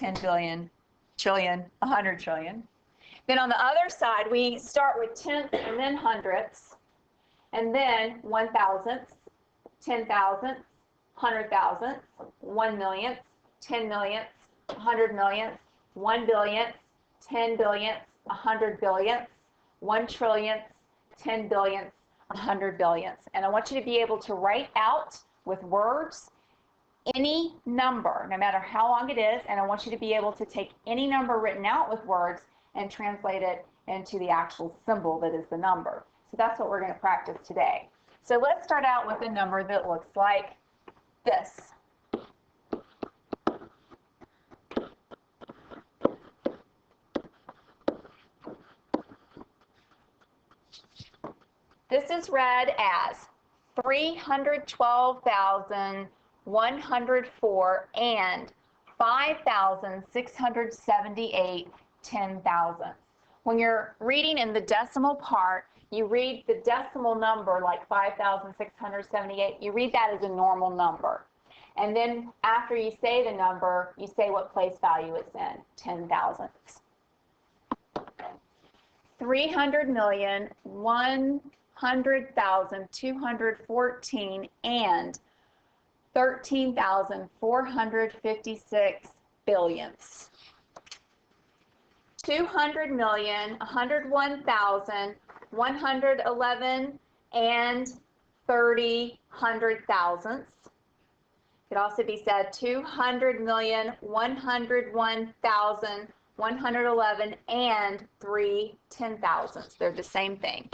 10 billion, trillion, 100 trillion. Then on the other side, we start with tenths and then hundredths, and then 1,000ths, 10,000ths, 100,000ths, 1 millionth, 10 millionths, 100 millionths, 1 billionth, 10 billionths, 100 billionths, 1 trillionth, 10 billionths, 100 billionths. And I want you to be able to write out with words any number, no matter how long it is, and I want you to be able to take any number written out with words and translate it into the actual symbol that is the number. So that's what we're going to practice today. So let's start out with a number that looks like this. This is read as 312,104 and 5,678 10,000. When you're reading in the decimal part, you read the decimal number like 5,678. You read that as a normal number. And then after you say the number, you say what place value it's in, 10 thousandths. 300,100,214 and 13,456 billionths. 200,101,111 and 30 hundred thousandths. It could also be said 200,101,111 and 3 10,000ths. They're the same thing.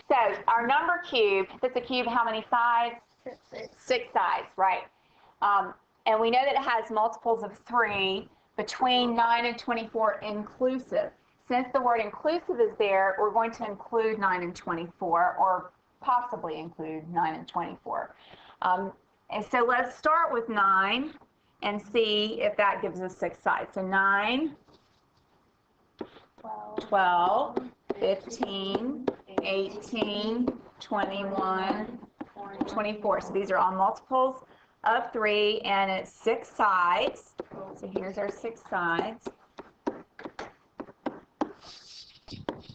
So our number cube, if it's a cube, how many sides? 6 sides, right. And we know that it has multiples of 3 between 9 and 24 inclusive. Since the word inclusive is there, we're going to include 9 and 24, or possibly include 9 and 24. And so let's start with 9 and see if that gives us 6 sides. So 9, 12, 15, 18, 21, 24. So these are all multiples of 3, and it's 6 sides. So here's our 6 sides.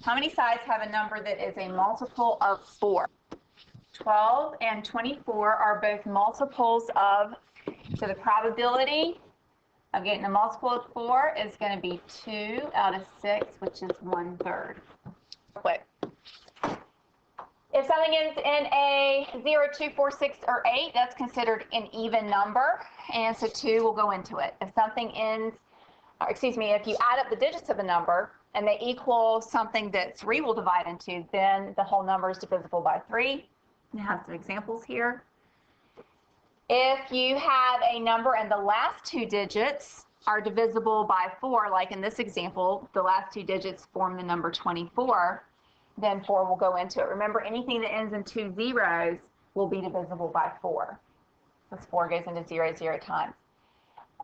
How many sides have a number that is a multiple of 4? 12 and 24 are both multiples of, so the probability of getting a multiple of 4 is going to be 2 out of 6, which is 1/3. Quick. If something ends in a 0, 2, 4, 6, or 8, that's considered an even number, and so 2 will go into it. If something ends, or excuse me, if you add up the digits of a number and they equal something that 3 will divide into, then the whole number is divisible by 3. I have some examples here. If you have a number and the last 2 digits are divisible by 4, like in this example, the last 2 digits form the number 24, then 4 will go into it. Remember, anything that ends in 2 zeros will be divisible by 4. This 4 goes into 0 0 times.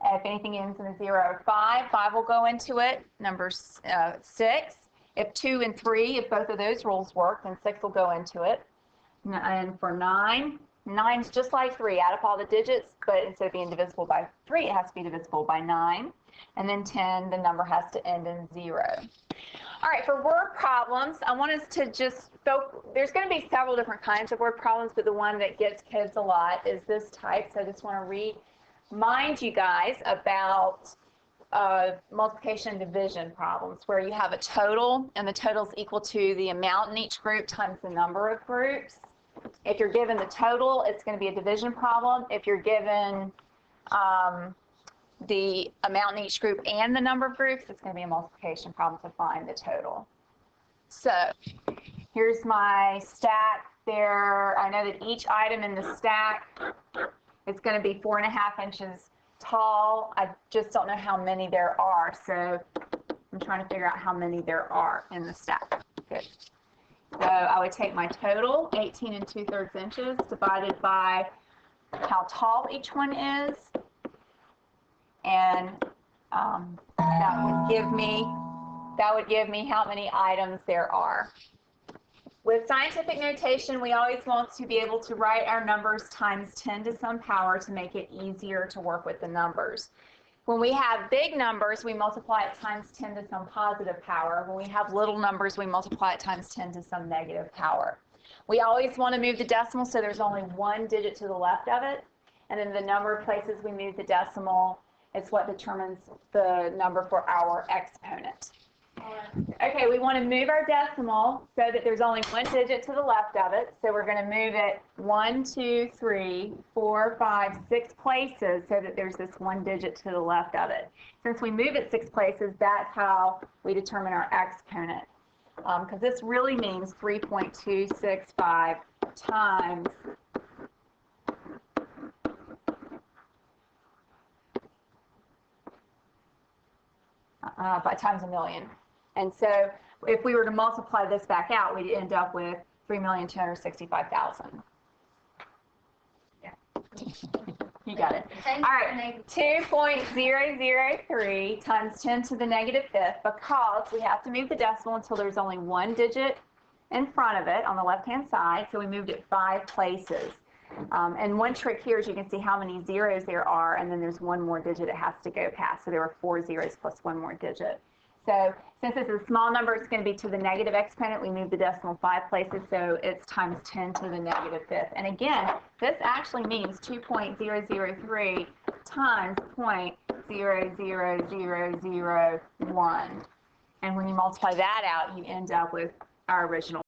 If anything ends in a 0 or 5, 5 will go into it. Number 6. If 2 and 3, if both of those rules work, then 6 will go into it. And for 9, 9 is just like 3. Add up all the digits, but instead of being divisible by 3, it has to be divisible by 9. And then 10, the number has to end in 0. All right, for word problems, I want us to just there's going to be several different kinds of word problems, but the one that gets kids a lot is this type. So I just want to remind you guys about multiplication and division problems, where you have a total, and the total is equal to the amount in each group times the number of groups. If you're given the total, it's going to be a division problem. If you're given the amount in each group and the number of groups, it's going to be a multiplication problem to find the total. So here's my stack there. I know that each item in the stack is going to be 4.5 inches tall. I just don't know how many there are, so I'm trying to figure out how many there are in the stack. Good. So I would take my total, 18 2/3 inches, divided by how tall each one is, and that would give me how many items there are. With scientific notation, we always want to be able to write our numbers times 10 to some power to make it easier to work with the numbers. When we have big numbers, we multiply it times 10 to some positive power. When we have little numbers, we multiply it times 10 to some negative power. We always want to move the decimal so there's only one digit to the left of it. And then the number of places we move the decimal is what determines the number for our exponent. Okay, we want to move our decimal so that there's only one digit to the left of it. So we're going to move it 1, 2, 3, 4, 5, 6 places so that there's this one digit to the left of it. Since we move it 6 places, that's how we determine our exponent. Because this really means 3.265 times times a million. And so if we were to multiply this back out, we'd end up with 3,265,000. Yeah. You got it. All right, 2.003 times 10 to the negative fifth, because we have to move the decimal until there's only one digit in front of it on the left-hand side, so we moved it 5 places. And one trick here is you can see how many zeros there are, and then there's one more digit it has to go past. So there were 4 zeros plus one more digit. So since this is a small number, it's going to be to the negative exponent. We move the decimal 5 places, so it's times 10 to the negative fifth. And again, this actually means 2.003 times 0.00001. And when you multiply that out, you end up with our original